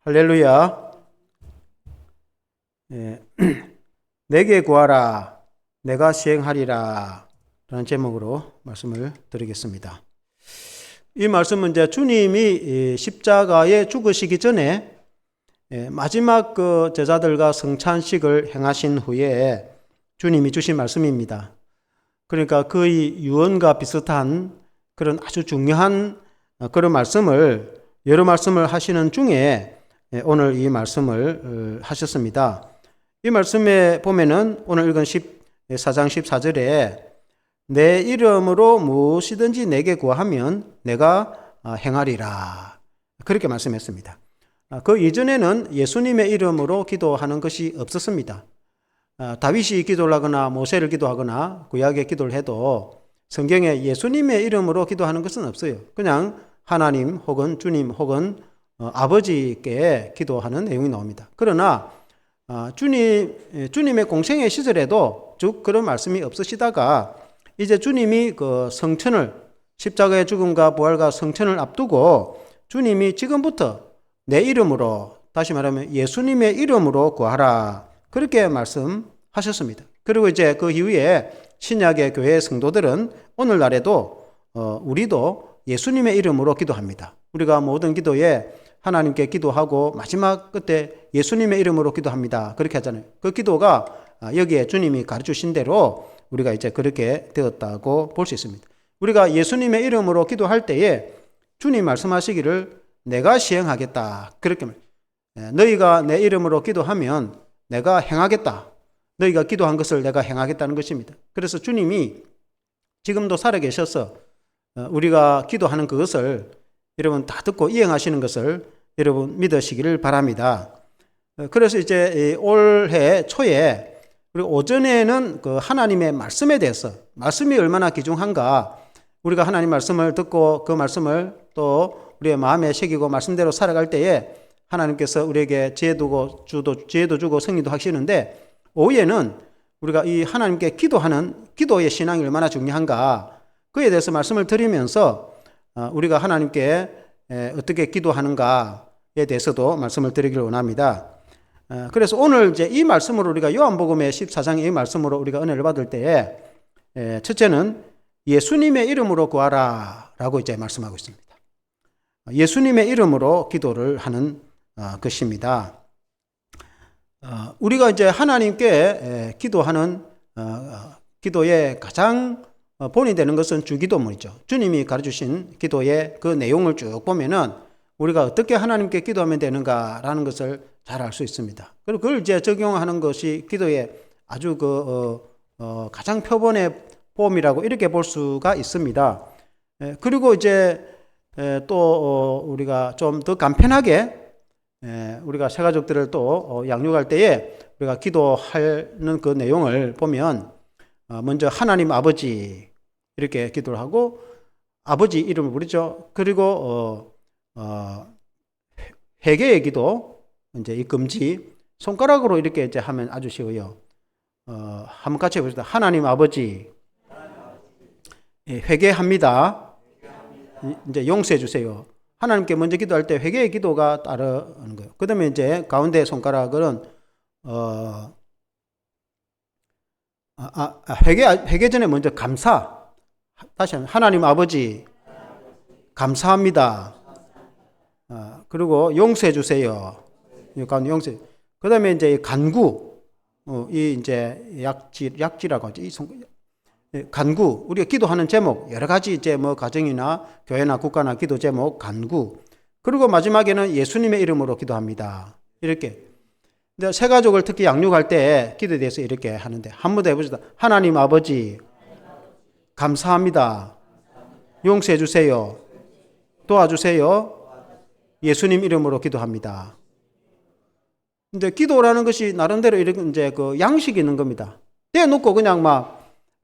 할렐루야. 예, 내게 구하라, 내가 시행하리라 라는 제목으로 말씀을 드리겠습니다. 이 말씀은 이제 주님이 십자가에 죽으시기 전에 마지막 그 제자들과 성찬식을 행하신 후에 주님이 주신 말씀입니다. 그러니까 거의 유언과 비슷한 그런 아주 중요한 그런 말씀을 여러 말씀을 하시는 중에 오늘 이 말씀을 하셨습니다. 이 말씀에 보면은 오늘 읽은 14장 14절에 내 이름으로 무엇이든지 내게 구하면 내가 행하리라 그렇게 말씀했습니다. 그 이전에는 예수님의 이름으로 기도하는 것이 없었습니다. 다윗이 기도를 하거나 모세를 기도하거나 구약에 기도를 해도 성경에 예수님의 이름으로 기도하는 것은 없어요. 그냥 하나님 혹은 주님 혹은 아버지께 기도하는 내용이 나옵니다. 그러나 주님의 공생의 시절에도 쭉 그런 말씀이 없으시다가 이제 주님이 그 성천을 십자가의 죽음과 부활과 성천을 앞두고 주님이 지금부터 내 이름으로, 다시 말하면 예수님의 이름으로 구하라 그렇게 말씀하셨습니다. 그리고 이제 그 이후에 신약의 교회 성도들은 오늘날에도 우리도 예수님의 이름으로 기도합니다. 우리가 모든 기도에 하나님께 기도하고 마지막 끝에 예수님의 이름으로 기도합니다. 그렇게 하잖아요. 그 기도가 여기에 주님이 가르치신 대로 우리가 이제 그렇게 되었다고 볼 수 있습니다. 우리가 예수님의 이름으로 기도할 때에 주님 말씀하시기를 내가 시행하겠다. 그렇게 너희가 내 이름으로 기도하면 내가 행하겠다. 너희가 기도한 것을 내가 행하겠다는 것입니다. 그래서 주님이 지금도 살아계셔서 우리가 기도하는 그것을 여러분 다 듣고 이행하시는 것을 여러분 믿으시기를 바랍니다. 그래서 이제 올해 초에 그리고 오전에는 그 하나님의 말씀에 대해서 말씀이 얼마나 귀중한가 우리가 하나님 말씀을 듣고 그 말씀을 또 우리의 마음에 새기고 말씀대로 살아갈 때에 하나님께서 우리에게 지혜도 주고 승리도 하시는데 오후에는 우리가 이 하나님께 기도하는 기도의 신앙이 얼마나 중요한가 그에 대해서 말씀을 드리면서 우리가 하나님께 어떻게 기도하는가에 대해서도 말씀을 드리기를 원합니다. 그래서 오늘 이제 이 말씀으로 우리가 요한복음의 14장의 이 말씀으로 우리가 은혜를 받을 때에 첫째는 예수님의 이름으로 구하라 라고 이제 말씀하고 있습니다. 예수님의 이름으로 기도를 하는 것입니다. 우리가 이제 하나님께 기도하는 기도의 가장 본이 되는 것은 주기도문이죠. 주님이 가르치신 기도의 그 내용을 쭉 보면은 우리가 어떻게 하나님께 기도하면 되는가라는 것을 잘 알 수 있습니다. 그리고 그걸 이제 적용하는 것이 기도의 아주 가장 표본의 폼이라고 이렇게 볼 수가 있습니다. 그리고 이제 또 우리가 좀 더 간편하게 우리가 새 가족들을 또 양육할 때에 우리가 기도하는 그 내용을 보면 먼저 하나님 아버지 이렇게 기도를 하고 아버지 이름을 부르죠. 그리고 회개의 기도 이제 이 금지 손가락으로 이렇게 이제 하면 아주 쉬워요. 한번 같이 해봅시다. 하나님 아버지 회개합니다. 이제 용서해 주세요. 하나님께 먼저 기도할 때 회개의 기도가 따르는 거예요. 그 다음에 이제 가운데 손가락은 회개 전에 먼저 감사. 다시 하면 하나님 아버지 감사합니다. 그리고 용서해 주세요. 용서. 그 다음에 이제 간구. 이 이제 약지라고 하죠. 간구. 우리가 기도하는 제목 여러 가지 이제 뭐 가정이나 교회나 국가나 기도 제목 간구. 그리고 마지막에는 예수님의 이름으로 기도합니다. 이렇게. 새 가족을 특히 양육할 때 기도에 대해서 이렇게 하는데 한 번 더 해보시다. 하나님 아버지 감사합니다. 용서해 주세요. 도와주세요. 예수님 이름으로 기도합니다. 이제 기도라는 것이 나름대로 이렇게 이제 그 양식이 있는 겁니다. 떼놓고 그냥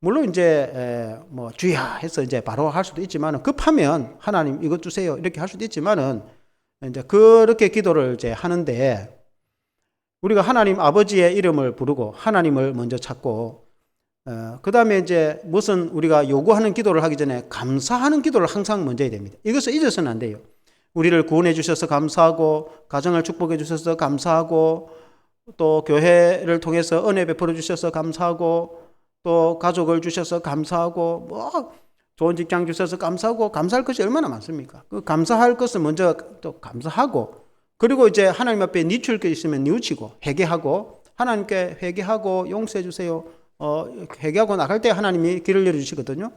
물론 이제 뭐 주야 해서 이제 바로 할 수도 있지만은 급하면 하나님 이것 주세요 이렇게 할 수도 있지만은 이제 그렇게 기도를 이제 하는데 우리가 하나님 아버지의 이름을 부르고 하나님을 먼저 찾고 그 다음에 이제 무슨 우리가 요구하는 기도를 하기 전에 감사하는 기도를 항상 먼저 해야 됩니다. 이것을 잊어서는 안 돼요. 우리를 구원해 주셔서 감사하고, 가정을 축복해 주셔서 감사하고, 또 교회를 통해서 은혜 베풀어 주셔서 감사하고, 또 가족을 주셔서 감사하고, 좋은 직장 주셔서 감사하고, 감사할 것이 얼마나 많습니까? 그 감사할 것을 먼저 또 감사하고, 그리고 이제 하나님 앞에 뉘칠 게 있으면 뉘우치고, 회개하고, 하나님께 회개하고 용서해 주세요. 회개하고 나갈 때 하나님이 길을 열어주시거든요.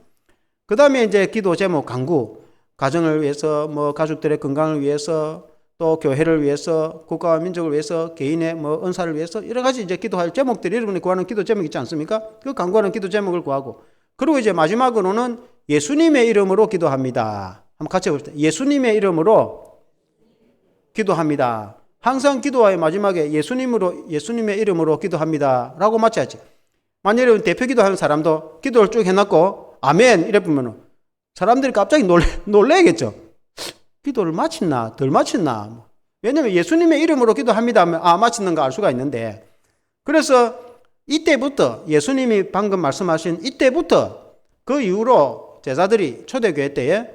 그 다음에 이제 기도 제목 간구, 가정을 위해서, 가족들의 건강을 위해서, 또 교회를 위해서, 국가와 민족을 위해서, 개인의 은사를 위해서 여러 가지 이제 기도할 제목들이 여러분이 구하는 기도 제목 있지 않습니까? 그 간구하는 기도 제목을 구하고, 그리고 이제 마지막으로는 예수님의 이름으로 기도합니다. 한번 같이 해봅시다. 예수님의 이름으로 기도합니다. 항상 기도의 마지막에 예수님의 이름으로 기도합니다 라고 마쳐야지. 만약에 대표 기도하는 사람도 기도를 쭉 해놨고 아멘 이래 보면 사람들이 갑자기 놀래겠죠. 기도를 마쳤나 덜 마쳤나. 왜냐하면 예수님의 이름으로 기도합니다 하면 마쳤는가 알 수가 있는데, 그래서 이때부터 예수님이 방금 말씀하신 이때부터 그 이후로 제자들이 초대교회 때에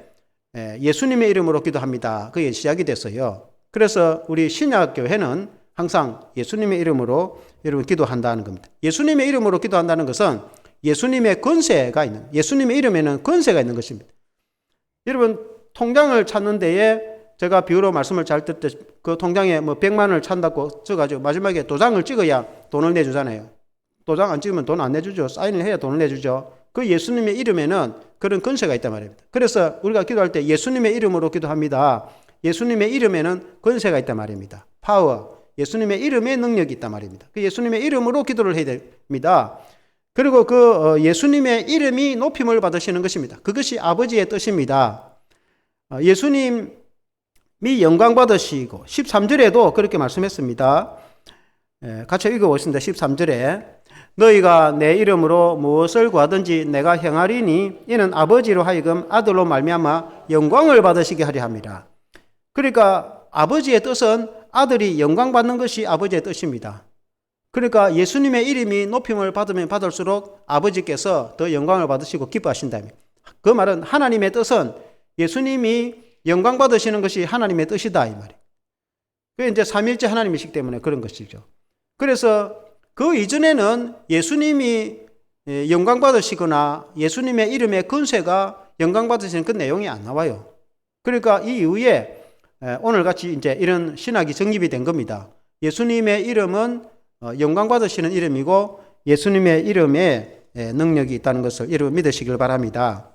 예수님의 이름으로 기도합니다. 그게 시작이 됐어요. 그래서 우리 신약교회는 항상 예수님의 이름으로 여러분 기도한다는 겁니다. 예수님의 이름으로 기도한다는 것은 예수님의 권세가 있는, 예수님의 이름에는 권세가 있는 것입니다. 여러분 통장을 찾는 데에 제가 비유로 말씀을 잘 듣 때 그 통장에 100만 원을 찬다고 써가지고 마지막에 도장을 찍어야 돈을 내주잖아요. 도장 안 찍으면 돈 안 내주죠. 사인을 해야 돈을 내주죠. 그 예수님의 이름에는 그런 권세가 있단 말입니다. 그래서 우리가 기도할 때 예수님의 이름으로 기도합니다. 예수님의 이름에는 권세가 있단 말입니다. 파워, 예수님의 이름에 능력이 있단 말입니다. 그 예수님의 이름으로 기도를 해야 됩니다. 그리고 그 예수님의 이름이 높임을 받으시는 것입니다. 그것이 아버지의 뜻입니다. 예수님이 영광 받으시고 13절에도 그렇게 말씀했습니다. 같이 읽어보겠습니다. 13절에 너희가 내 이름으로 무엇을 구하든지 내가 행하리니 이는 아버지로 하여금 아들로 말미암아 영광을 받으시게 하려 함이라. 그러니까 아버지의 뜻은 아들이 영광 받는 것이 아버지의 뜻입니다. 그러니까 예수님의 이름이 높임을 받으면 받을수록 아버지께서 더 영광을 받으시고 기뻐하신다며. 그 말은 하나님의 뜻은 예수님이 영광 받으시는 것이 하나님의 뜻이다 이 말이에요. 그게 이제 삼위일체 하나님이시기 때문에 그런 것이죠. 그래서 그 이전에는 예수님이 영광 받으시거나 예수님의 이름의 권세가 영광 받으시는 그 내용이 안 나와요. 그러니까 이 이후에 오늘같이 이제 이런 신학이 정립이 된 겁니다. 예수님의 이름은 영광 받으시는 이름이고 예수님의 이름에 능력이 있다는 것을 여러분 믿으시길 바랍니다.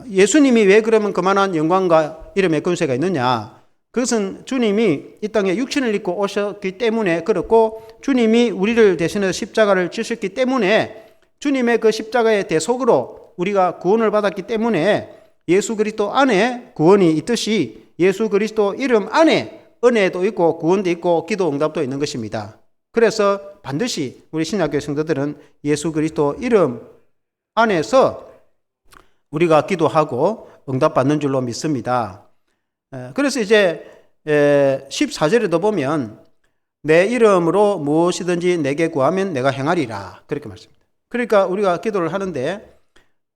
예수님이 왜 그러면 그만한 영광과 이름의 권세가 있느냐? 그것은 주님이 이 땅에 육신을 입고 오셨기 때문에 그렇고, 주님이 우리를 대신해서 십자가를 지셨기 때문에, 주님의 그 십자가의 대속으로 우리가 구원을 받았기 때문에 예수 그리스도 안에 구원이 있듯이 예수 그리스도 이름 안에 은혜도 있고 구원도 있고 기도 응답도 있는 것입니다. 그래서 반드시 우리 신약교회 성도들은 예수 그리스도 이름 안에서 우리가 기도하고 응답받는 줄로 믿습니다. 그래서 이제 14절에도 보면 내 이름으로 무엇이든지 내게 구하면 내가 행하리라 그렇게 말씀합니다. 그러니까 우리가 기도를 하는데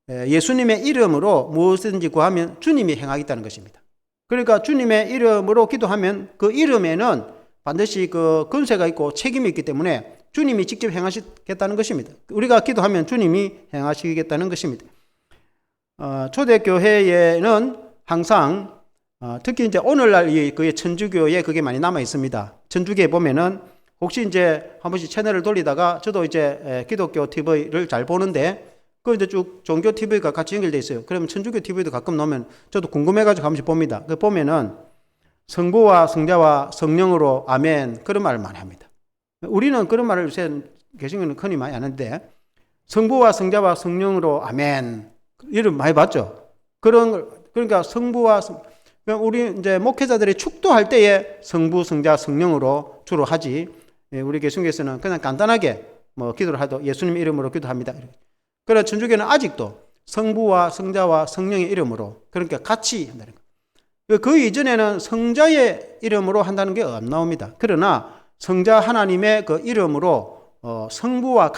예수님의 이름으로 무엇이든지 구하면 주님이 행하겠다는 것입니다. 그러니까 주님의 이름으로 기도하면 그 이름에는 반드시 그 권세가 있고 책임이 있기 때문에 주님이 직접 행하시겠다는 것입니다. 우리가 기도하면 주님이 행하시겠다는 것입니다. 초대교회에는 항상 특히 이제 오늘날 그의 천주교에 그게 많이 남아 있습니다. 천주교에 보면은 혹시 이제 한 번씩 채널을 돌리다가 저도 이제 기독교 TV를 잘 보는데 그 이제 쭉 종교 TV가 같이 연결되어 있어요. 그러면 천주교 TV도 가끔 넣으면 저도 궁금해가지고 한 번씩 봅니다. 그 보면은 성부와 성자와 성령으로 아멘 그런 말을 많이 합니다. 우리는 그런 말을 요새 개신교는 흔히 많이 하는데 성부와 성자와 성령으로 아멘 이름 많이 봤죠. 그러니까 성부와 우리 이제 목회자들이 축도할 때에 성부, 성자, 성령으로 주로 하지. 우리 개신교에서는 그냥 간단하게 기도를 하도 예수님 이름으로 기도합니다. 그러나 천주교는 아직도 성부와 성자와 성령의 이름으로 그러니까 같이 한다는 거예요. 그 이전에는 성자의 이름으로 한다는 게 안 나옵니다. 그러나 성자 하나님의 그 이름으로 성부와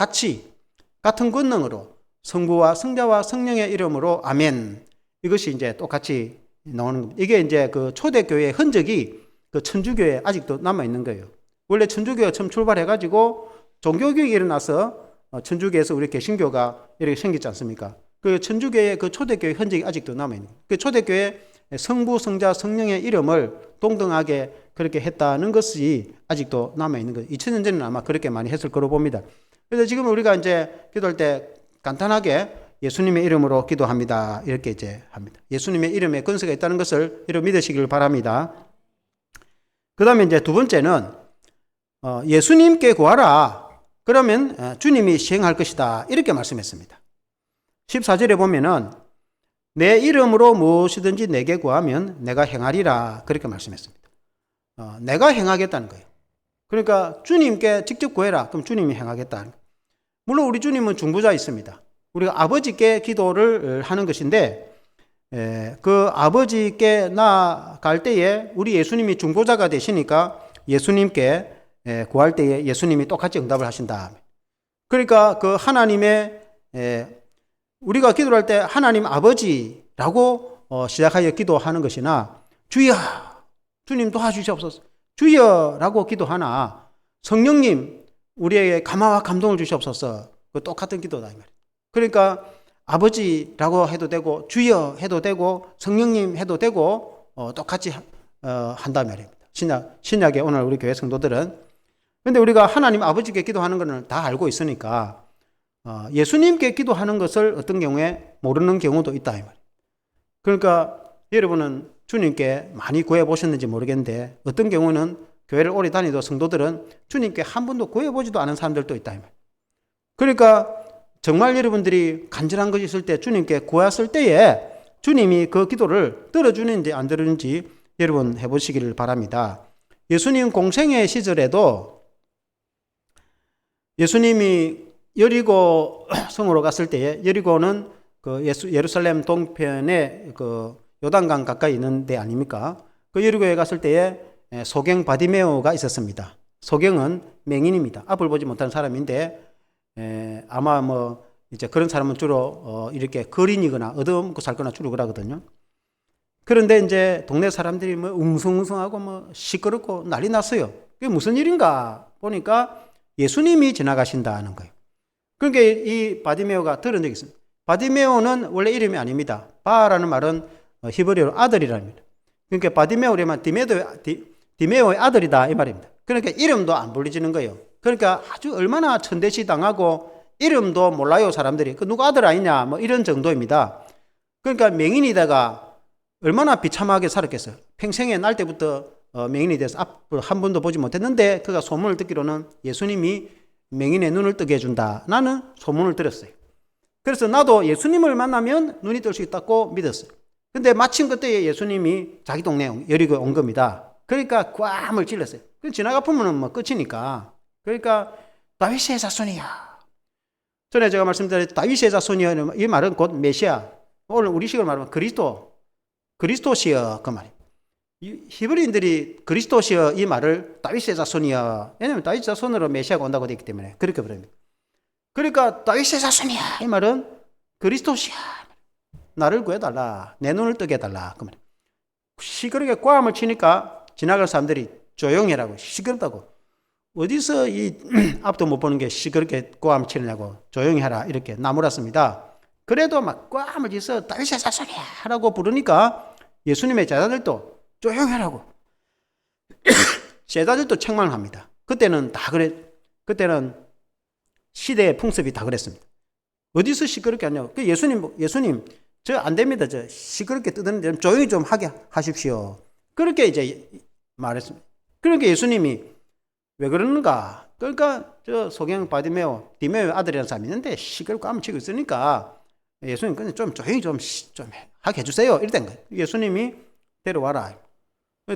같은 권능으로 성부와 성자와 성령의 이름으로 아멘 이것이 이제 똑같이 나오는 겁니다. 이게 이제 그 초대교회의 흔적이 그 천주교에 아직도 남아있는 거예요. 원래 천주교가 처음 출발해가지고 종교개혁이 일어나서 천주교에서 우리 개신교가 이렇게 생겼지 않습니까? 그 천주교의 그 초대교회 흔적이 아직도 남아있는 거예요. 그 초대교회 성부, 성자, 성령의 이름을 동등하게 그렇게 했다는 것이 아직도 남아있는 거예요. 2000년 전에는 아마 그렇게 많이 했을 거로 봅니다. 그래서 지금 우리가 이제 기도할 때 간단하게 예수님의 이름으로 기도합니다. 이렇게 이제 합니다. 예수님의 이름에 권세가 있다는 것을 여러분 믿으시길 바랍니다. 그 다음에 이제 두 번째는 예수님께 구하라. 그러면 주님이 시행할 것이다. 이렇게 말씀했습니다. 14절에 보면은 내 이름으로 무엇이든지 내게 구하면 내가 행하리라. 그렇게 말씀했습니다. 내가 행하겠다는 거예요. 그러니까 주님께 직접 구해라. 그럼 주님이 행하겠다. 물론 우리 주님은 중보자 있습니다. 우리가 아버지께 기도를 하는 것인데 그 아버지께 나아갈 때에 우리 예수님이 중보자가 되시니까 예수님께 구할 때에 예수님이 똑같이 응답을 하신다. 그러니까 그 하나님의 우리가 기도를 할 때 하나님 아버지라고 시작하여 기도하는 것이나 주여 주님 도와주시옵소서 주여라고 기도하나 성령님 우리에게 감화와 감동을 주시옵소서 그 똑같은 기도다 이 말이에요. 그러니까 아버지라고 해도 되고 주여 해도 되고 성령님 해도 되고 똑같이 한다 말입니다. 신약에 오늘 우리 교회 성도들은 근데 우리가 하나님 아버지께 기도하는 것을 다 알고 있으니까 예수님께 기도하는 것을 어떤 경우에 모르는 경우도 있다 이 말이에요. 그러니까 여러분은 주님께 많이 구해 보셨는지 모르겠는데 어떤 경우는 교회를 오래 다니던 성도들은 주님께 한 번도 구해 보지도 않은 사람들도 있다 이 말이에요. 그러니까 정말 여러분들이 간절한 것이 있을 때 주님께 구했을 때에 주님이 그 기도를 들어주는지 안 들어주는지 여러분 해보시기를 바랍니다. 예수님 공생애 시절에도 예수님이 여리고 성으로 갔을 때에 여리고는 그 예루살렘 동편에 그 요단강 가까이 있는 데 아닙니까? 그 여리고에 갔을 때에 소경 바디메오가 있었습니다. 소경은 맹인입니다. 앞을 보지 못하는 사람인데 아마 뭐 이제 그런 사람은 주로 이렇게 거린이거나 얻어먹고 살거나 주로 그러거든요. 그런데 이제 동네 사람들이 뭐 웅성웅성하고 뭐 시끄럽고 난리 났어요. 그게 무슨 일인가 보니까 예수님이 지나가신다는 거예요. 그러니까 이 바디메오가 들은 적이 있습니다. 바디메오는 원래 이름이 아닙니다. 바라는 말은 히브리어로 아들이랍니다. 그러니까 바디메오라면 디메오의 아들이다 이 말입니다. 그러니까 이름도 안 불리지는 거예요. 그러니까 아주 얼마나 천대시 당하고 이름도 몰라요 사람들이. 그 누구 아들 아니냐 뭐 이런 정도입니다. 그러니까 맹인이다가 얼마나 비참하게 살았겠어요. 평생에 날 때부터 맹인이 돼서 앞을 한 번도 보지 못했는데 그가 소문을 듣기로는 예수님이 맹인의 눈을 뜨게 해준다. 나는 소문을 들었어요. 그래서 나도 예수님을 만나면 눈이 뜰 수 있다고 믿었어요. 근데 마침 그때 예수님이 자기 동네에 여리고 온 겁니다. 그러니까 꽝을 찔렀어요. 지나가 보면 뭐 끝이니까. 그러니까 다윗의 자손이야. 전에 제가 말씀드린 다윗의 자손이야 이 말은 곧 메시아. 오늘 우리식으로 말하면 그리스도시여 그 말이에요. 히브리인들이 그리스도시여 이 말을 다윗의 자손이여 왜냐하면 다윗 자손으로 메시아가 온다고 되기 때문에 그렇게 부릅니다. 그러니까 다윗의 자손이야 이 말은 그리스도시야 나를 구해달라 내 눈을 뜨게 해달라 그 말이에요. 시끄럽게 꽈함을 치니까 지나갈 사람들이 조용히 하라고 시끄럽다고 어디서 이 앞도 못 보는 게 시끄럽게 꽈함을 치느냐고 조용히 하라 이렇게 나무랐습니다. 그래도 막 꽈함을 치서 다윗의 자손이야 라고 부르니까 예수님의 제자들도 조용히 하라고 제자들도 책망을 합니다. 그때는 다 그래. 그때는 시대의 풍습이 다 그랬습니다. 어디서 시끄럽게 하냐고. 예수님 저 안 됩니다. 저 시끄럽게 뜨는데 조용히 좀 하게 하십시오. 그렇게 이제 말했습니다. 그러니까 예수님이 왜 그러는가? 그러니까 저 소경 디메오 아들이라는 사람이 있는데 시끄럽고 암 치고 있으니까 예수님 그냥 좀 조용히 좀 하게 해주세요. 이랬던 거예요. 예수님이 데려와라.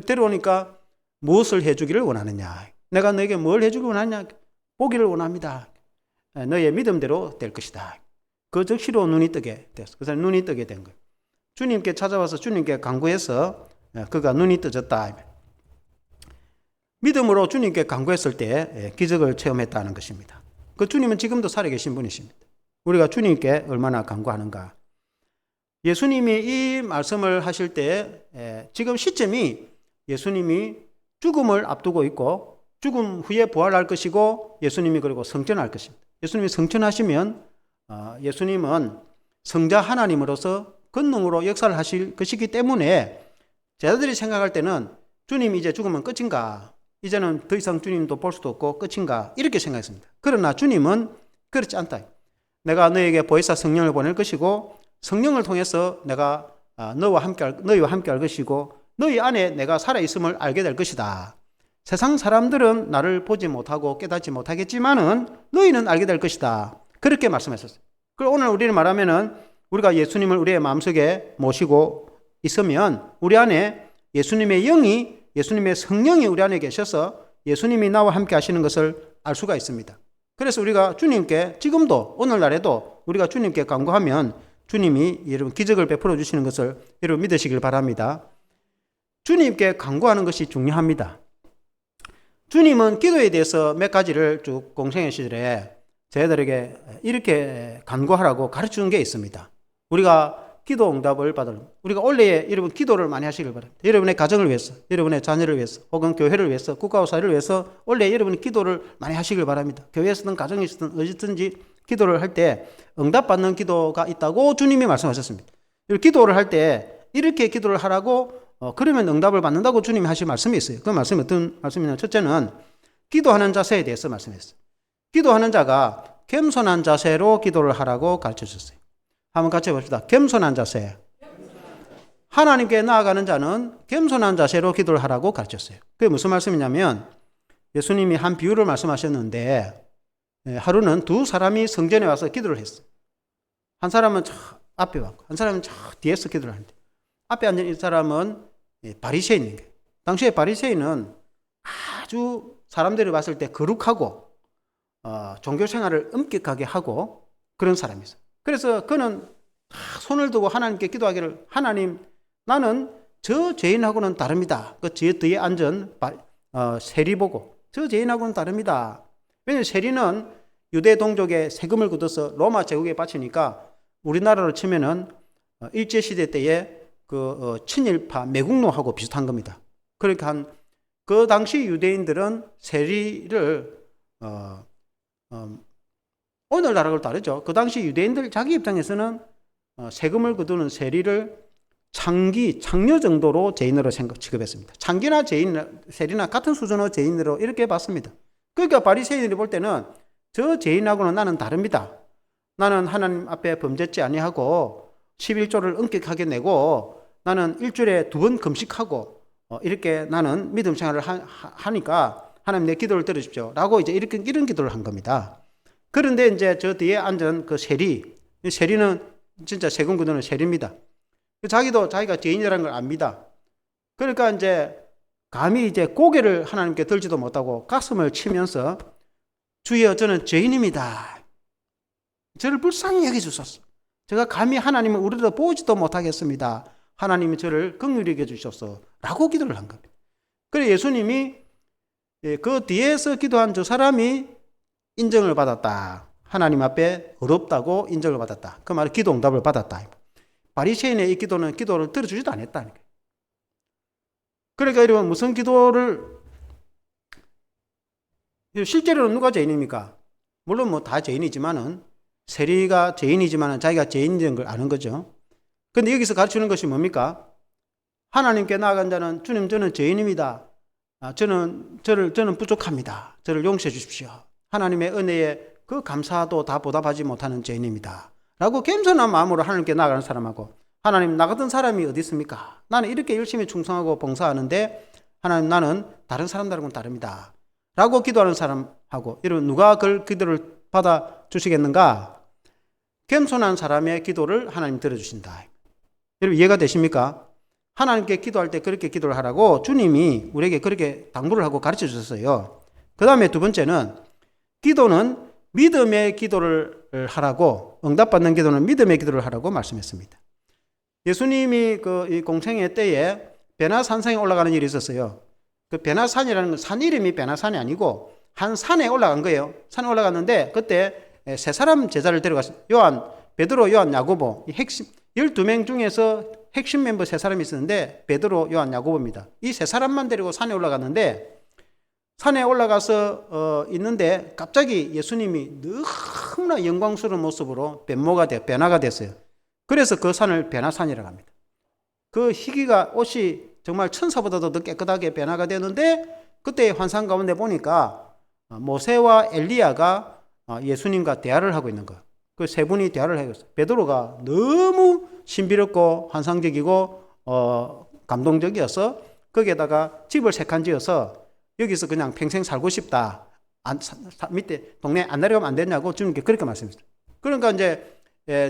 데려오니까 무엇을 해주기를 원하느냐? 내가 너에게 뭘 해주기를 원하냐? 보기를 원합니다. 너의 믿음대로 될 것이다. 그 즉시로 눈이 뜨게 됐어. 그래서 눈이 뜨게 된 거예요. 주님께 찾아와서 주님께 간구해서 그가 눈이 떠졌다. 믿음으로 주님께 간구했을 때 기적을 체험했다는 것입니다. 그 주님은 지금도 살아계신 분이십니다. 우리가 주님께 얼마나 간구하는가. 예수님이 이 말씀을 하실 때 지금 시점이 예수님이 죽음을 앞두고 있고 죽음 후에 부활할 것이고 예수님이 그리고 성천할 것입니다. 예수님이 성천하시면 예수님은 성자 하나님으로서 권능으로 역사를 하실 것이기 때문에 제자들이 생각할 때는 주님이 이제 죽으면 끝인가? 이제는 더 이상 주님도 볼 수도 없고 끝인가? 이렇게 생각했습니다. 그러나 주님은 그렇지 않다. 내가 너에게 보혜사 성령을 보낼 것이고 성령을 통해서 내가 너희와 함께 할 것이고 너희 안에 내가 살아있음을 알게 될 것이다. 세상 사람들은 나를 보지 못하고 깨닫지 못하겠지만은 너희는 알게 될 것이다. 그렇게 말씀하셨어요. 그리고 오늘 우리는 말하면은 우리가 예수님을 우리의 마음속에 모시고 있으면 우리 안에 예수님의 영이, 예수님의 성령이 우리 안에 계셔서 예수님이 나와 함께 하시는 것을 알 수가 있습니다. 그래서 우리가 주님께 지금도 오늘날에도 우리가 주님께 간구하면 주님이 여러분 기적을 베풀어 주시는 것을 여러분 믿으시길 바랍니다. 주님께 간구하는 것이 중요합니다. 주님은 기도에 대해서 몇 가지를 쭉 공생의 시절에 저희들에게 이렇게 간구하라고 가르치는 게 있습니다. 우리가 기도 응답을 받을, 우리가 원래 여러분 기도를 많이 하시길 바랍니다. 여러분의 가정을 위해서, 여러분의 자녀를 위해서, 혹은 교회를 위해서, 국가와 사회를 위해서 원래 여러분이 기도를 많이 하시길 바랍니다. 교회에서든 가정에서든 어디든지 기도를 할 때 응답받는 기도가 있다고 주님이 말씀하셨습니다. 기도를 할 때 이렇게 기도를 하라고 그러면 응답을 받는다고 주님이 하신 말씀이 있어요. 그 말씀이 어떤 말씀이냐면 첫째는 기도하는 자세에 대해서 말씀했어요. 기도하는 자가 겸손한 자세로 기도를 하라고 가르쳐 주셨어요. 한번 같이 해봅시다. 겸손한 자세. 하나님께 나아가는 자는 겸손한 자세로 기도를 하라고 가르쳤어요. 그게 무슨 말씀이냐면 예수님이 한 비유를 말씀하셨는데 하루는 두 사람이 성전에 와서 기도를 했어요. 한 사람은 저 앞에 왔고 한 사람은 저 뒤에서 기도를 하는데 앞에 앉은 이 사람은 바리새인인 거예요. 당시에 바리새인은 아주 사람들이 봤을 때 거룩하고 종교 생활을 엄격하게 하고 그런 사람이었어요. 그래서 그는 손을 두고 하나님께 기도하기를 하나님 나는 저 죄인하고는 다릅니다. 그 뒤에 앉은 세리 보고 저 죄인하고는 다릅니다. 왜냐하면 세리는 유대 동족의 세금을 걷어서 로마 제국에 바치니까 우리나라로 치면은 일제시대 때에 그 친일파 매국노하고 비슷한 겁니다. 그러니까 그 당시 유대인들은 세리를 오늘날하고 다르죠. 그 당시 유대인들 자기 입장에서는 세금을 거두는 세리를 창녀 정도로 죄인으로 취급했습니다. 창기나 세리나 같은 수준의 죄인으로 이렇게 봤습니다. 그러니까 바리새인들이 볼 때는 저 죄인하고는 나는 다릅니다. 나는 하나님 앞에 범죄치 아니하고 11조를 엄격하게 내고 나는 일주일에 2번 금식하고 이렇게 나는 믿음 생활을 하니까 하나님 내 기도를 들으십시오. 라고 이제 이런 기도를 한 겁니다. 그런데 이제 저 뒤에 앉은 그 세리는 진짜 세금 거두는 세리입니다. 자기가 죄인이라는 걸 압니다. 그러니까 이제 감히 이제 고개를 하나님께 들지도 못하고 가슴을 치면서 주여 저는 죄인입니다. 저를 불쌍히 여겨주소서. 제가 감히 하나님을 우리로 보지도 못하겠습니다. 하나님이 저를 긍휼히 여겨주셔서 라고 기도를 한 겁니다. 그래서 예수님이 그 뒤에서 기도한 저 사람이 인정을 받았다. 하나님 앞에 어렵다고 인정을 받았다. 그 말은 기도 응답을 받았다. 바리새인의 이 기도는 기도를 들어주지도 않았다는 거예요. 그러니까 여러분 무슨 기도를 실제로는 누가 죄인입니까? 물론 뭐 다 죄인이지만은 세리가 죄인이지만은 자기가 죄인인 걸 아는 거죠. 그런데 여기서 가르치는 것이 뭡니까? 하나님께 나아간 자는 주님 저는 죄인입니다. 저는 부족합니다. 저를 용서해 주십시오. 하나님의 은혜에 그 감사도 다 보답하지 못하는 죄인입니다. 라고 겸손한 마음으로 하나님께 나아가는 사람하고 하나님 나 같은 사람이 어디 있습니까? 나는 이렇게 열심히 충성하고 봉사하는데 하나님 나는 다른 사람들하고는 다릅니다. 라고 기도하는 사람하고 여러분 누가 그 기도를 받아주시겠는가? 겸손한 사람의 기도를 하나님 들어주신다. 여러분 이해가 되십니까? 하나님께 기도할 때 그렇게 기도를 하라고 주님이 우리에게 그렇게 당부를 하고 가르쳐 주셨어요. 그 다음에 두 번째는 기도는 믿음의 기도를 하라고 응답받는 기도는 믿음의 기도를 하라고 말씀했습니다. 예수님이 이 공생애 때에 베나산성에 올라가는 일이 있었어요. 그 베나산이라는 건 산 이름이 베나산이 아니고 한 산에 올라간 거예요. 산에 올라갔는데 그때 세 사람 제자를 데려갔어요. 베드로, 요한, 야고보. 12명 중에서 핵심 멤버 3사람이 있었는데 베드로, 요한, 야고보입니다. 이 3사람만 데리고 산에 올라갔는데 산에 올라가서 있는데 갑자기 예수님이 너무나 영광스러운 모습으로 변화가 됐어요. 그래서 그 산을 변화산이라고 합니다. 그 희귀가 옷이 정말 천사보다도 더 깨끗하게 변화가 되는데 그때 환상 가운데 보니까 모세와 엘리야가 예수님과 대화를 하고 있는 거예요. 그 세 분이 대화를 하고 있어요. 베드로가 너무 신비롭고 환상적이고 감동적이어서 거기에다가 집을 3칸 지어서 여기서 그냥 평생 살고 싶다. 밑에 동네 안 내려가면 안 되냐고 주님께 그렇게 말씀했어요. 그러니까 이제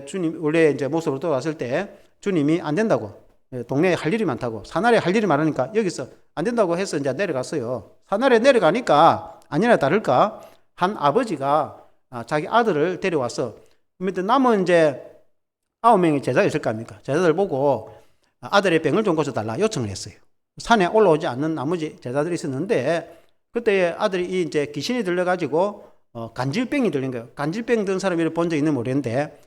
주님 원래 이제 모습으로 돌아왔을 때 주님이 안 된다고, 동네에 할 일이 많다고, 산아래 할 일이 많으니까 여기서 안 된다고 해서 이제 내려갔어요. 산아래 내려가니까 아니나 다를까 한 아버지가 자기 아들을 데려와서 밑에 남은 이제 9명의 제자가 있을 거 아닙니까? 제자들 보고 아들의 병을 좀 고쳐달라 요청을 했어요. 산에 올라오지 않는 나머지 제자들이 있었는데 그때 아들이 이제 귀신이 들려가지고 간질병이 들린 거예요. 간질병 든 사람이 본 적 있는 모르겠는데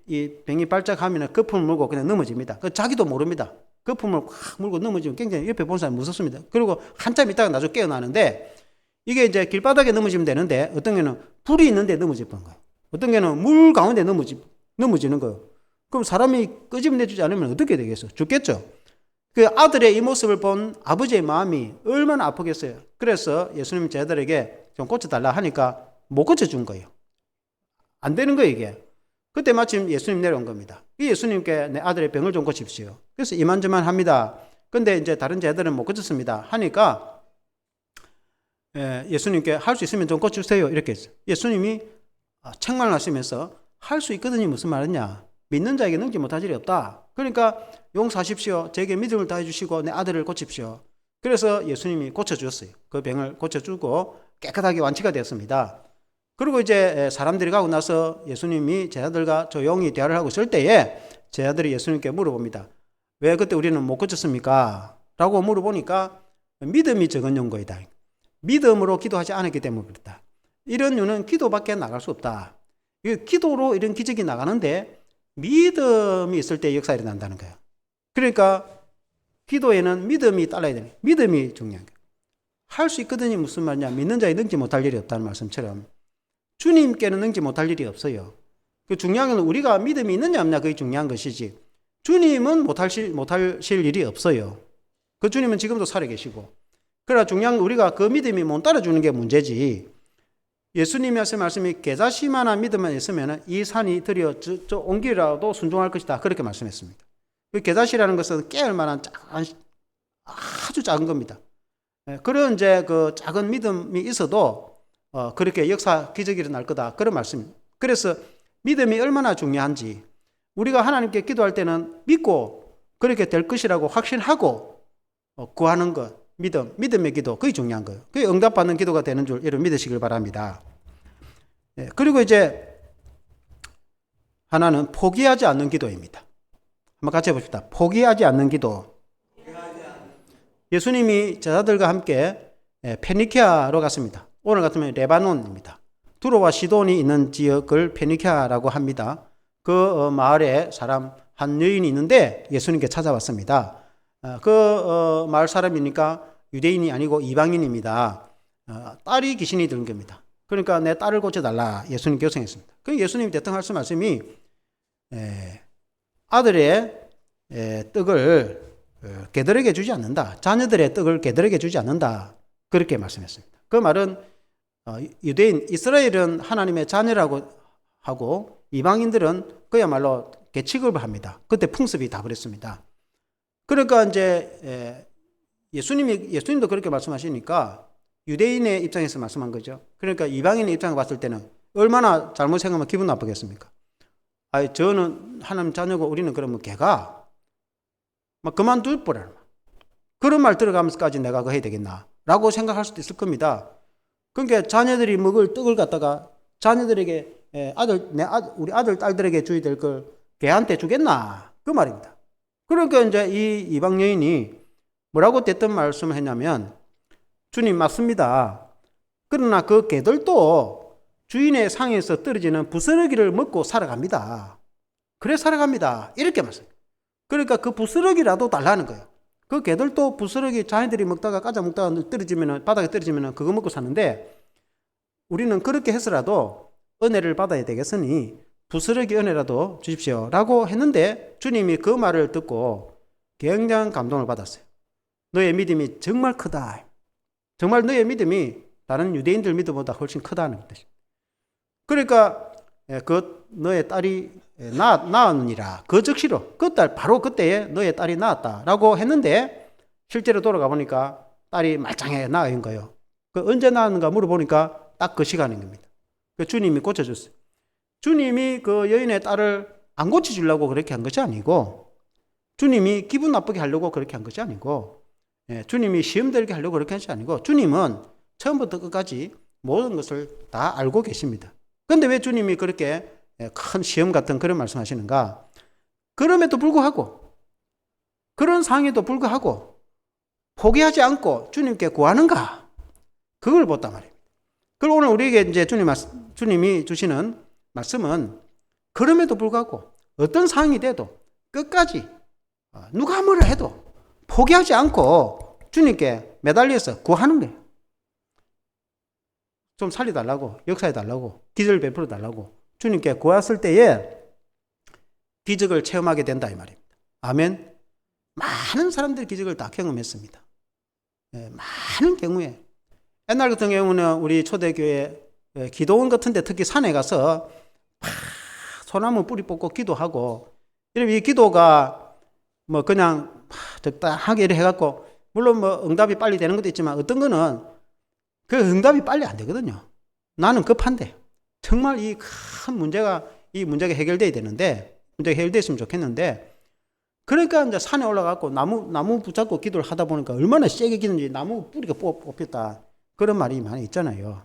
이 병이 발작하면 거품을 물고 그냥 넘어집니다. 그 자기도 모릅니다. 거품을 확 물고 넘어지면 굉장히 옆에 본 사람이 무섭습니다. 그리고 한참 있다가 나중에 깨어나는데 이게 이제 길바닥에 넘어지면 되는데 어떤 게는 불이 있는데 넘어지는 거예요. 어떤 게는 물 가운데 넘어지는 거예요. 그럼 사람이 끄집어내주지 않으면 어떻게 되겠어? 죽겠죠. 그 아들의 이 모습을 본 아버지의 마음이 얼마나 아프겠어요. 그래서 예수님 제자들에게 좀 고쳐달라 하니까 못 고쳐준 거예요. 안 되는 거예요, 이게. 그때 마침 예수님 내려온 겁니다. 이 예수님께 내 아들의 병을 좀 고칩시오. 그래서 이만저만 합니다. 근데 이제 다른 제자들은 못 고쳤습니다. 하니까 예수님께 할 수 있으면 좀 고쳐주세요. 이렇게 했어요. 예수님이 책망을 하시면서 할 수 있거든요. 무슨 말이냐. 믿는 자에게 능지 못할 일이 없다. 그러니까 용서하십시오. 제게 믿음을 다해 주시고 내 아들을 고칩시오. 그래서 예수님이 고쳐주었어요. 그 병을 고쳐주고 깨끗하게 완치가 되었습니다. 그리고 이제 사람들이 가고 나서 예수님이 제자들과 조용히 대화를 하고 있을 때에 제자들이 예수님께 물어봅니다. 왜 그때 우리는 못 고쳤습니까? 라고 물어보니까 믿음이 적은 용거이다. 믿음으로 기도하지 않았기 때문에 그렇다. 이런 이유는 기도밖에 나갈 수 없다. 기도로 이런 기적이 나가는데 믿음이 있을 때 역사가 일어난다는 거예요. 그러니까 기도에는 믿음이 따라야 되네. 믿음이 중요한 거예요. 할 수 있거든요. 무슨 말이냐. 믿는 자에 능지 못할 일이 없다는 말씀처럼 주님께는 능지 못할 일이 없어요. 그 중요한 건 우리가 믿음이 있느냐 없냐 그게 중요한 것이지 주님은 못하실 일이 없어요. 그 주님은 지금도 살아계시고 그러나 중요한 건 우리가 그 믿음이 못 따라주는 게 문제지. 예수님이 하신 말씀이 겨자씨만한 믿음만 있으면 이 산이 들여 옮기라도 순종할 것이다. 그렇게 말씀했습니다. 그 겨자씨라는 것은 깨알 만한 아주 작은 겁니다. 그런 이제 그 작은 믿음이 있어도 그렇게 역사 기적이 일어날 거다. 그런 말씀입니다. 그래서 믿음이 얼마나 중요한지 우리가 하나님께 기도할 때는 믿고 그렇게 될 것이라고 확신하고 구하는 것. 믿음의 기도, 그게 중요한 거예요. 그게 응답받는 기도가 되는 줄 여러분 믿으시길 바랍니다. 그리고 이제 하나는 포기하지 않는 기도입니다. 한번 같이 해봅시다. 포기하지 않는 기도. 예수님이 제자들과 함께 페니키아로 갔습니다. 오늘 같으면 레바논입니다. 두로와 시돈이 있는 지역을 페니키아라고 합니다. 그 마을에 사람 한 여인이 있는데 예수님께 찾아왔습니다. 그 마을 사람이니까 유대인이 아니고 이방인입니다. 딸이 귀신이 들은 겁니다. 그러니까 내 딸을 고쳐달라 예수님께 요청했습니다. 그 예수님이 대통하신 말씀이 아들의 떡을 개들에게 주지 않는다. 자녀들의 떡을 개들에게 주지 않는다. 그렇게 말씀했습니다. 그 말은 유대인 이스라엘은 하나님의 자녀라고 하고 이방인들은 그야말로 개취급을 합니다. 그때 풍습이 다 그랬습니다. 그러니까 이제 예수님도 그렇게 말씀하시니까 유대인의 입장에서 말씀한 거죠. 그러니까 이방인의 입장을 봤을 때는 얼마나 잘못 생각하면 기분 나쁘겠습니까? 저는 하나님 자녀고 우리는 그러면 개가 막 그만둘 뻔하라. 그런 말 들어가면서까지 내가 그거 해야 되겠나? 라고 생각할 수도 있을 겁니다. 그러니까 자녀들이 먹을 떡을 갖다가 자녀들에게 우리 아들, 딸들에게 줘야 될 걸 개한테 주겠나? 그 말입니다. 그러니까 이제 이 이방 여인이 뭐라고 대뜸 말씀을 했냐면 주님 맞습니다. 그러나 그 개들도 주인의 상에서 떨어지는 부스러기를 먹고 살아갑니다. 그래 살아갑니다. 이렇게 말씀해요. 그러니까 그 부스러기라도 달라는 거예요. 그 개들도 부스러기 자기들이 먹다가 까자 먹다가 떨어지면 바닥에 떨어지면 그거 먹고 사는데 우리는 그렇게 해서라도 은혜를 받아야 되겠으니 부스러기 은혜라도 주십시오 라고 했는데 주님이 그 말을 듣고 굉장한 감동을 받았어요. 너의 믿음이 정말 크다. 정말 너의 믿음이 다른 유대인들 믿음보다 훨씬 크다는 것이죠. 그러니까 그 너의 딸이 낳았느니라. 그 즉시로 그 딸 바로 그때에 너의 딸이 낳았다라고 했는데 실제로 돌아가 보니까 딸이 말짱하게 낳은 거예요. 그 언제 낳았는가 물어보니까 딱 그 시간인 겁니다. 그 주님이 고쳐줬어요. 주님이 그 여인의 딸을 안 고쳐주려고 그렇게 한 것이 아니고 주님이 기분 나쁘게 하려고 그렇게 한 것이 아니고 주님이 시험 들게 하려고 그렇게 한 것이 아니고 주님은 처음부터 끝까지 모든 것을 다 알고 계십니다. 그런데 왜 주님이 그렇게 큰 시험 같은 그런 말씀하시는가? 그럼에도 불구하고 그런 상황에도 불구하고 포기하지 않고 주님께 구하는가? 그걸 봤단 말입니다. 그리고 오늘 우리에게 이제 주님이 주시는 말씀은 그럼에도 불구하고 어떤 상황이 돼도 끝까지 누가 뭐라 해도 포기하지 않고 주님께 매달려서 구하는 거예요. 좀 살려달라고, 역사해달라고, 기적을 베풀어달라고 주님께 구했을 때에 기적을 체험하게 된다 이 말입니다. 아멘. 많은 사람들이 기적을 다 경험했습니다. 많은 경우에 옛날 같은 경우는 우리 초대교회 기도원 같은 데 특히 산에 가서 소나무 뿌리 뽑고 기도하고 이 기도가 뭐 그냥 적당하게 이렇게 해갖고 물론 뭐 응답이 빨리 되는 것도 있지만 어떤 거는 그 응답이 빨리 안 되거든요. 나는 급한데 정말 이 큰 문제가 해결돼야 되는데 문제가 해결됐으면 좋겠는데 그러니까 이제 산에 올라가고 나무 붙잡고 기도를 하다 보니까 얼마나 세게 기는지 나무 뿌리가 뽑혔다 그런 말이 많이 있잖아요.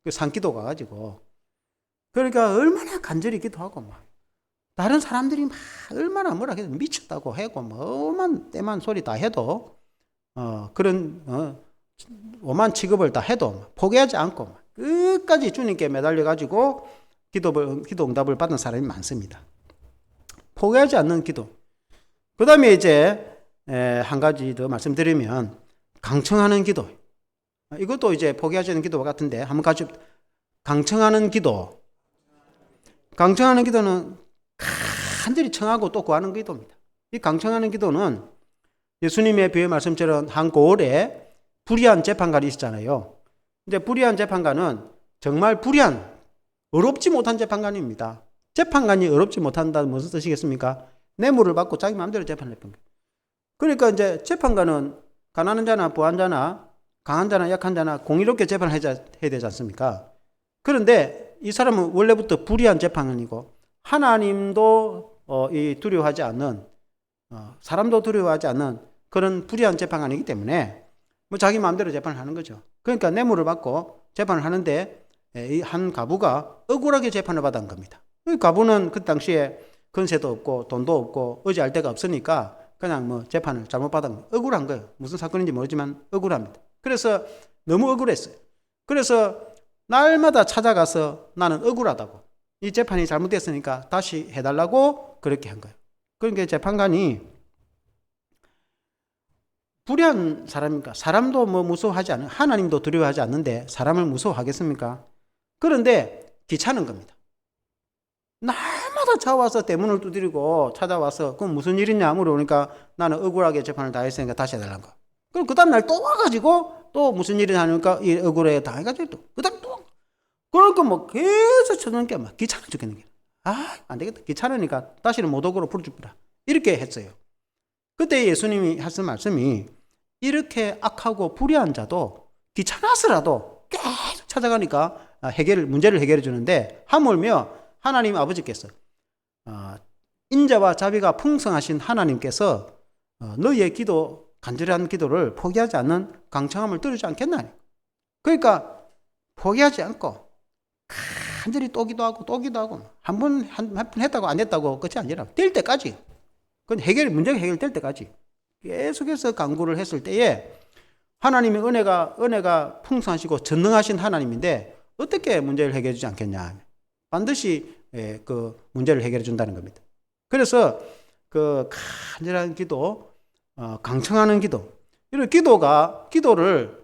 그 산기도 가가지고 그러니까 얼마나 간절히 기도하고 막 다른 사람들이 막 얼마나 뭐라 해도 미쳤다고 하고 뭐 오만 때만 소리 다 해도 그런 오만 취급을 다 해도 포기하지 않고 끝까지 주님께 매달려 가지고 기도 응답을 받은 사람이 많습니다. 포기하지 않는 기도. 그 다음에 이제 한 가지 더 말씀드리면 강청하는 기도. 이것도 이제 포기하지 않는 기도와 같은데 한번 같이 강청하는 기도. 강청하는 기도는 간절히 청하고 또 구하는 기도입니다. 이 강청하는 기도는 예수님의 비유의 말씀처럼 한 고을에 불의한 재판관이 있었잖아요. 이제 불의한 재판관은 정말 불의한, 어렵지 못한 재판관입니다. 재판관이 어렵지 못한다는 무슨 뜻이겠습니까? 뇌물을 받고 자기 마음대로 재판을 했던 거예요. 그러니까 이제 재판관은 가난한 자나 부한 자나 강한 자나 약한 자나 공의롭게 재판을 해야 되지 않습니까? 그런데 이 사람은 원래부터 불의한 재판관이고 하나님도 두려워하지 않는 사람도 두려워하지 않는 그런 불의한 재판관이기 때문에 뭐 자기 마음대로 재판을 하는 거죠. 그러니까 뇌물을 받고 재판을 하는데 이 한 가부가 억울하게 재판을 받은 겁니다. 이 가부는 그 당시에 건세도 없고 돈도 없고 의지할 데가 없으니까 그냥 뭐 재판을 잘못 받은 억울한 거예요. 무슨 사건인지 모르지만 억울합니다. 그래서 너무 억울했어요. 그래서 날마다 찾아가서 나는 억울하다고 이 재판이 잘못됐으니까 다시 해달라고 그렇게 한 거예요. 그러니까 재판관이 불의한 사람입니까? 사람도 뭐 무서워하지 않은 하나님도 두려워하지 않는데 사람을 무서워하겠습니까? 그런데 귀찮은 겁니다. 날마다 찾아와서 대문을 두드리고 찾아와서 그럼 무슨 일이냐 물어보니까 나는 억울하게 재판을 다 했으니까 다시 해달라는 거. 그럼 그 다음날 또 와가지고 또 무슨 일이 하니까 이 억울해 다 해가지고 또 그 다음 또 그러니까 뭐 계속 찾는 게 막 귀찮아 죽겠는 게 안 되겠다. 귀찮으니까 다시는 못 오도록 풀어주라. 이렇게 했어요. 그때 예수님이 하신 말씀이 이렇게 악하고 불의한 자도 귀찮아서라도 계속 찾아가니까 문제를 해결해 주는데 하물며 하나님 아버지께서 인자와 자비가 풍성하신 하나님께서 너희의 간절한 기도를 포기하지 않는 강청함을 들어주지 않겠나. 그러니까 포기하지 않고 간절히 또 기도하고 한 번 했다고 안 했다고 끝이 아니라 될 때까지 문제가 해결될 때까지 계속해서 간구를 했을 때에 하나님의 은혜가 풍성하시고 전능하신 하나님인데 어떻게 문제를 해결해 주지 않겠냐. 반드시 그 문제를 해결해 준다는 겁니다. 그래서 그 간절한 기도, 강청하는 기도, 이런 기도를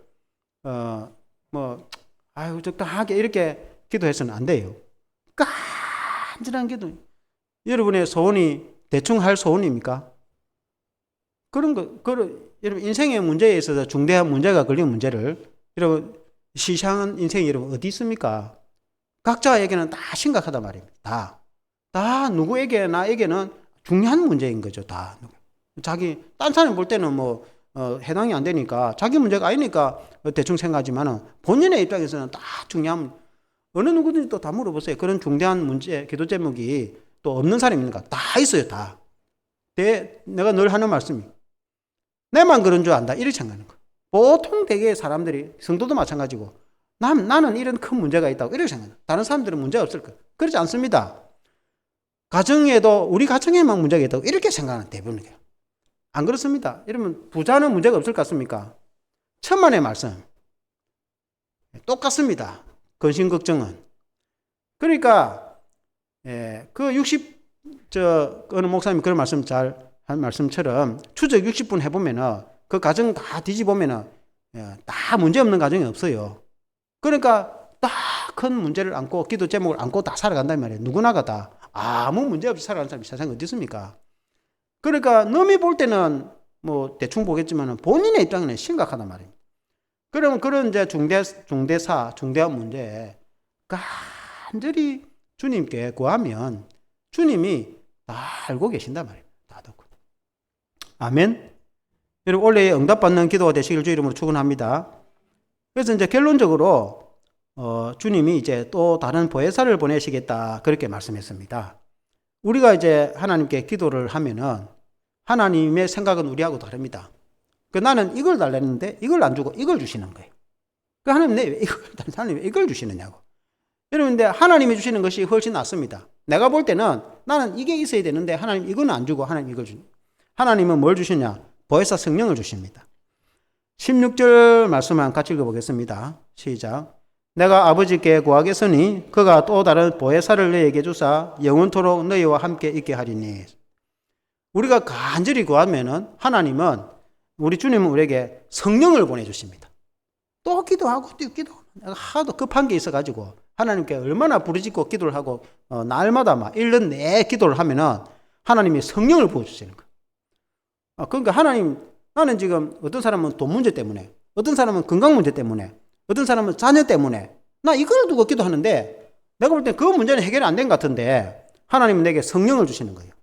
적당하게 이렇게 기도해서는 안 돼요. 간절한 기도. 여러분의 소원이 대충 할 소원입니까? 여러분 인생의 문제에 있어서 중대한 문제가 걸린 문제를 여러분 시시한 인생이 여러분 어디 있습니까? 각자에게는 다 심각하단 말입니다. 다 나에게는 중요한 문제인 거죠. 다 딴 사람 볼 때는 해당이 안 되니까 자기 문제가 아니니까 대충 생각하지만은 본인의 입장에서는 다 중요한 어느 누구든지 또 다 물어보세요. 그런 중대한 문제 기도 제목이 또 없는 사람이 있는가? 다 있어요. 다. 내가 늘 하는 말씀이 내만 그런 줄 안다 이렇게 생각하는 거예요. 보통 대개의 사람들이 성도도 마찬가지고 나는 이런 큰 문제가 있다고 이렇게 생각해요. 다른 사람들은 문제가 없을 거예요. 그렇지 않습니다. 가정에도 우리 가정에만 문제가 있다고 이렇게 생각하는 대부분이에요. 안 그렇습니다. 여러분 부자는 문제가 없을 것 같습니까? 천만의 말씀 똑같습니다. 근심 걱정은. 그러니까 어느 목사님이 그런 말씀 잘 한 말씀처럼 추적 60분 해보면은 그 가정 다 뒤집으면은 다 문제 없는 가정이 없어요. 그러니까 딱 큰 문제를 안고 기도 제목을 안고 다 살아간단 말이에요. 누구나가 다 아무 문제 없이 살아가는 사람이 세상에 어디 있습니까? 그러니까 남이 볼 때는 대충 보겠지만 본인의 입장에는 심각하단 말이에요. 그러면 그런 이제 중대한 문제에 간절히 주님께 구하면 주님이 다 알고 계신단 말이에요. 다 듣고. 아멘. 여러분 원래 응답받는 기도가 되시길 주 이름으로 축원합니다. 그래서 이제 결론적으로 주님이 이제 또 다른 보혜사를 보내시겠다 그렇게 말씀했습니다. 우리가 이제 하나님께 기도를 하면은 하나님의 생각은 우리하고 다릅니다. 나는 이걸 달랬는데 이걸 안 주고 이걸 주시는 거예요. 하나님 왜 이걸 주시느냐고. 여러분 근데 하나님이 주시는 것이 훨씬 낫습니다. 내가 볼 때는 나는 이게 있어야 되는데 하나님 이건 안 주고 하나님 이걸 주니. 하나님은 뭘 주시냐? 보혜사 성령을 주십니다. 16절 말씀만 같이 읽어보겠습니다. 시작. 내가 아버지께 구하겠으니 그가 또 다른 보혜사를 너희에게 주사 영원토록 너희와 함께 있게 하리니. 우리가 간절히 구하면은 하나님은 우리 주님은 우리에게 성령을 보내주십니다. 또 기도하고 또 기도하고 하도 급한 게 있어가지고 하나님께 얼마나 부르짖고 기도를 하고 날마다 1년 내에 기도를 하면은 하나님이 성령을 부어주시는 거예요. 그러니까 나는 지금 어떤 사람은 돈 문제 때문에, 어떤 사람은 건강 문제 때문에, 어떤 사람은 자녀 때문에 나 이걸 두고 기도하는데 내가 볼 때 그 문제는 해결이 안 된 것 같은데 하나님은 내게 성령을 주시는 거예요.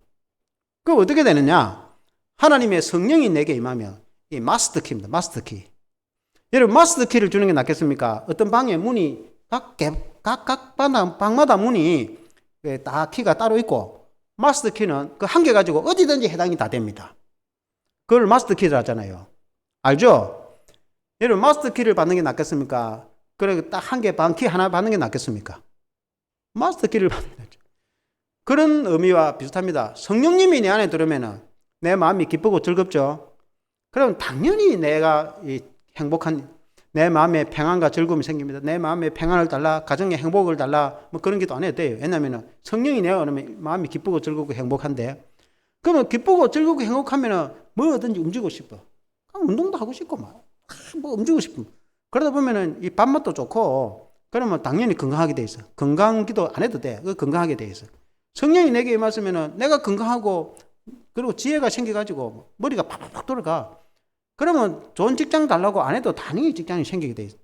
그럼 어떻게 되느냐? 하나님의 성령이 내게 임하면 이 마스터 키입니다. 마스터 키. 여러분 마스터 키를 주는 게 낫겠습니까? 어떤 방에 문이 각 방마다 문이 다 키가 따로 있고 마스터 키는 그 한 개 가지고 어디든지 해당이 다 됩니다. 그걸 마스터 키를 하잖아요. 알죠? 여러분 마스터 키를 받는 게 낫겠습니까? 그래 딱 한 개 반 키 하나 받는 게 낫겠습니까? 마스터 키를 받는 게 낫죠. 그런 의미와 비슷합니다. 성령님이 내 안에 들으면은 내 마음이 기쁘고 즐겁죠. 그럼 당연히 내가 이 행복한 내 마음에 평안과 즐거움이 생깁니다. 내 마음에 평안을 달라, 가정에 행복을 달라, 그런 기도 안 해도 돼요. 왜냐면은 성령이 내가 그러면 마음이 기쁘고 즐겁고 행복한데, 그러면 기쁘고 즐겁고 행복하면은 뭐든지 움직이고 싶어. 운동도 하고 싶고 움직이고 싶어. 그러다 보면은 이 밥맛도 좋고, 그러면 당연히 건강하게 돼 있어. 건강 기도 안 해도 돼. 건강하게 돼 있어. 성령이 내게 임했으면은 내가 건강하고 그리고 지혜가 생겨가지고 머리가 팍팍 돌아가. 그러면 좋은 직장 달라고 안 해도 당연히 직장이 생기게 돼 있어.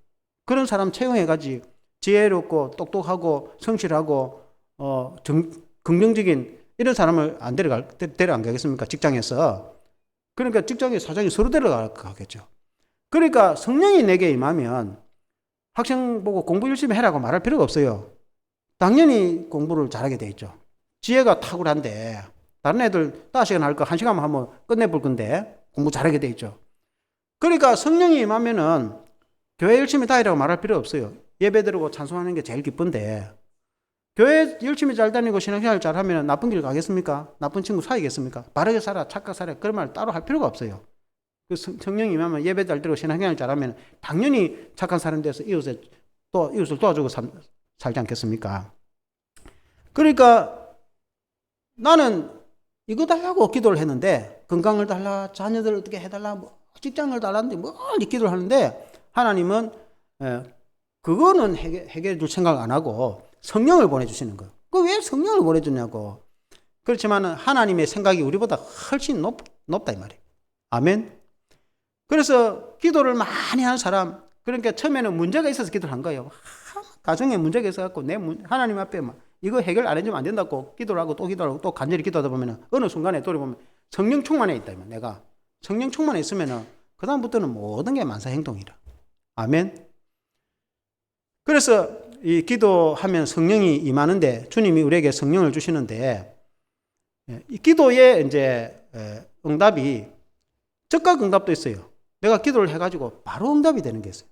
그런 사람 채용해가지고 지혜롭고 똑똑하고 성실하고 긍정적인 이런 사람을 데려안 가겠습니까? 직장에서. 그러니까 직장의 사장이 서로 데려가겠죠. 그러니까 성령이 내게 임하면 학생 보고 공부 열심히 해라고 말할 필요가 없어요. 당연히 공부를 잘하게 돼 있죠. 지혜가 탁월한데 다른 애들 5시간 할 거 1시간만 하면 끝내볼 건데 공부 잘하게 돼 있죠. 그러니까 성령이 임하면은 교회 열심히 다니라고 말할 필요 없어요. 예배 드리고 찬송하는 게 제일 기쁜데 교회 열심히 잘 다니고 신앙생활 잘 하면 나쁜 길 가겠습니까? 나쁜 친구 사귀겠습니까? 바르게 살아, 착각 살아. 그런 말 따로 할 필요가 없어요. 그 성령이 임하면 예배 잘 드리고 신앙생활 잘 하면 당연히 착한 사람 돼서 이웃을 도와주고 살지 않겠습니까? 그러니까 나는 이거 달라고 기도를 했는데, 건강을 달라, 자녀들 어떻게 해달라, 뭐 직장을 달라는데 뭘 기도를 하는데, 하나님은 그거는 해결해 줄 생각 안 하고 성령을 보내주시는 거예요. 그 왜 성령을 보내주냐고. 그렇지만 하나님의 생각이 우리보다 훨씬 높다 이 말이에요. 아멘. 그래서 기도를 많이 하는 사람, 그러니까 처음에는 문제가 있어서 기도를 한 거예요. 가정에 문제가 있어갖고 하나님 앞에 막 이거 해결 안 해주면 안 된다고 기도를 하고 또 기도를 하고 또 간절히 기도하다 보면 어느 순간에 돌아보면 성령 충만해 있다. 내가 성령 충만해 있으면 그 다음부터는 모든 게 만사 행동이라. 아멘. 그래서 이 기도하면 성령이 임하는데, 주님이 우리에게 성령을 주시는데, 이 기도의 이제 응답이 즉각 응답도 있어요. 내가 기도를 해가지고 바로 응답이 되는 게 있어요.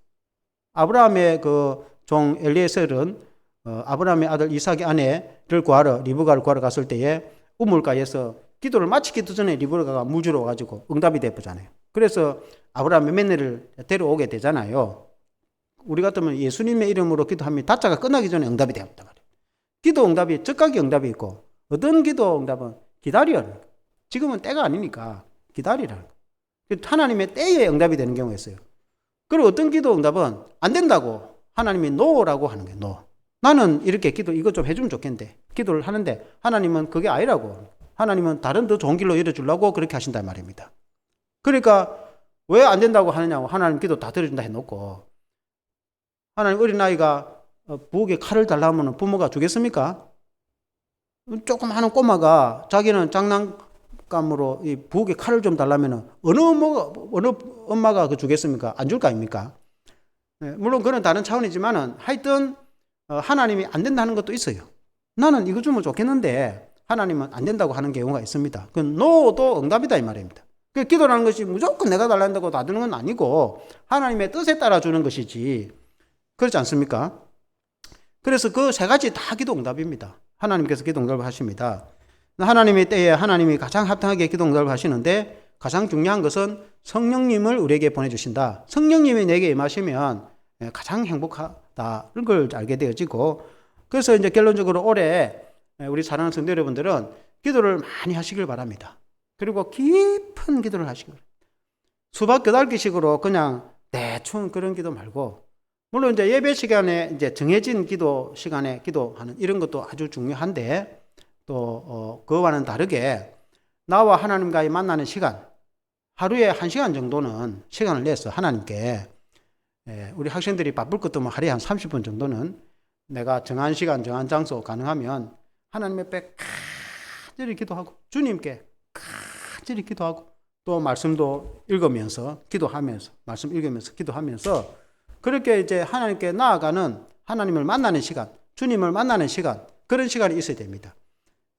아브라함의 그 종 엘리에셀은 아브라함의 아들 이삭의 아내를 구하러, 리브가를 구하러 갔을 때에 우물가에서 기도를 마치기도 전에 리브가가 무주로 가지고 응답이 되잖아요. 그래서 아브라함의 며느리를 데려오게 되잖아요. 우리 같으면 예수님의 이름으로 기도하면 다짜가 끝나기 전에 응답이 되었다 말이에요. 기도 응답이 즉각이 응답이 있고, 어떤 기도 응답은 기다리라는 거예요. 지금은 때가 아니니까 기다리라는 거예요. 하나님의 때에 응답이 되는 경우가 있어요. 그리고 어떤 기도 응답은 안 된다고 하나님이 노라고 하는 거예요. 노. 나는 이렇게 기도 이것 좀 해주면 좋겠는데 기도를 하는데 하나님은 그게 아니라고. 하나님은 다른 더 좋은 길로 이뤄주려고 그렇게 하신단 말입니다. 그러니까 왜 안 된다고 하느냐고, 하나님 기도 다 들어준다 해놓고, 하나님 어린아이가 부엌에 칼을 달라면 부모가 주겠습니까? 조금 하는 꼬마가 자기는 장난감으로 이 부엌에 칼을 좀 달라면 어느 엄마가 그 주겠습니까? 안 줄 거 아닙니까? 물론 그건 다른 차원이지만은 하여튼 하나님이 안 된다는 것도 있어요. 나는 이거 주면 좋겠는데 하나님은 안 된다고 하는 경우가 있습니다. 그건 노도 응답이다 이 말입니다. 그 기도라는 것이 무조건 내가 달란다고 놔두는 건 아니고 하나님의 뜻에 따라 주는 것이지, 그렇지 않습니까? 그래서 그 세 가지 다 기도 응답입니다. 하나님께서 기도 응답을 하십니다. 하나님의 때에 하나님이 가장 합당하게 기도 응답을 하시는데, 가장 중요한 것은 성령님을 우리에게 보내주신다. 성령님이 내게 임하시면 가장 행복하다는 걸 알게 되어지고, 그래서 이제 결론적으로 올해 우리 사랑하는 성도 여러분들은 기도를 많이 하시길 바랍니다. 그리고 깊은 기도를 하시길. 수박 끄달기식으로 그냥 대충 그런 기도 말고, 물론 이제 예배 시간에 이제 정해진 기도 시간에 기도하는 이런 것도 아주 중요한데, 또 그와는 다르게 나와 하나님과의 만나는 시간, 하루에 1시간 정도는 시간을 내서 하나님께, 우리 학생들이 바쁠 것도 뭐 하루에 한 30분 정도는 내가 정한 시간, 정한 장소 가능하면 하나님 앞에 간절히 기도하고, 주님께 간절히 기도하고, 또 말씀도 읽으면서 기도하면서, 말씀 읽으면서 기도하면서, 그렇게 이제 하나님께 나아가는, 하나님을 만나는 시간, 주님을 만나는 시간, 그런 시간이 있어야 됩니다.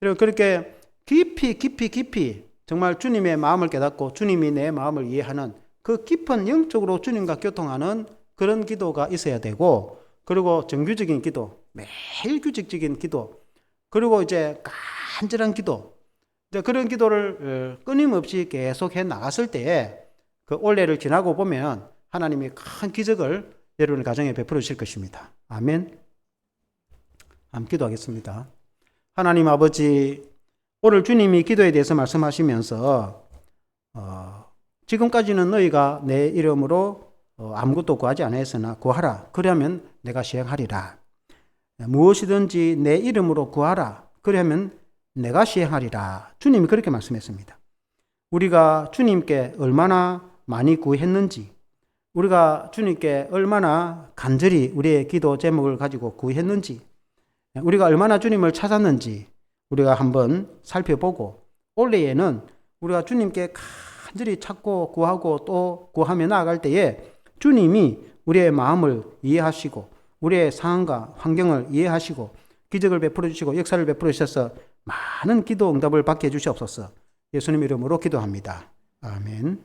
그리고 그렇게 깊이 정말 주님의 마음을 깨닫고 주님이 내 마음을 이해하는 그 깊은 영적으로 주님과 교통하는 그런 기도가 있어야 되고, 그리고 정규적인 기도, 매일 규칙적인 기도, 그리고 이제 간절한 기도, 그런 기도를 끊임없이 계속 해 나갔을 때에 그 올해를 지나고 보면 하나님이 큰 기적을 여러분의 가정에 베풀어 주실 것입니다. 아멘. 함께 기도하겠습니다. 하나님 아버지, 오늘 주님이 기도에 대해서 말씀하시면서 지금까지는 너희가 내 이름으로 아무것도 구하지 않았으나 구하라. 그러면 내가 시행하리라. 무엇이든지 내 이름으로 구하라. 그러면 내가 시행하리라. 주님이 그렇게 말씀했습니다. 우리가 주님께 얼마나 많이 구했는지, 우리가 주님께 얼마나 간절히 우리의 기도 제목을 가지고 구했는지, 우리가 얼마나 주님을 찾았는지 우리가 한번 살펴보고, 올해에는 우리가 주님께 간절히 찾고 구하고 또 구하며 나아갈 때에 주님이 우리의 마음을 이해하시고 우리의 상황과 환경을 이해하시고 기적을 베풀어 주시고 역사를 베풀어 주셔서 많은 기도 응답을 받게 해주시옵소서. 예수님 이름으로 기도합니다. 아멘.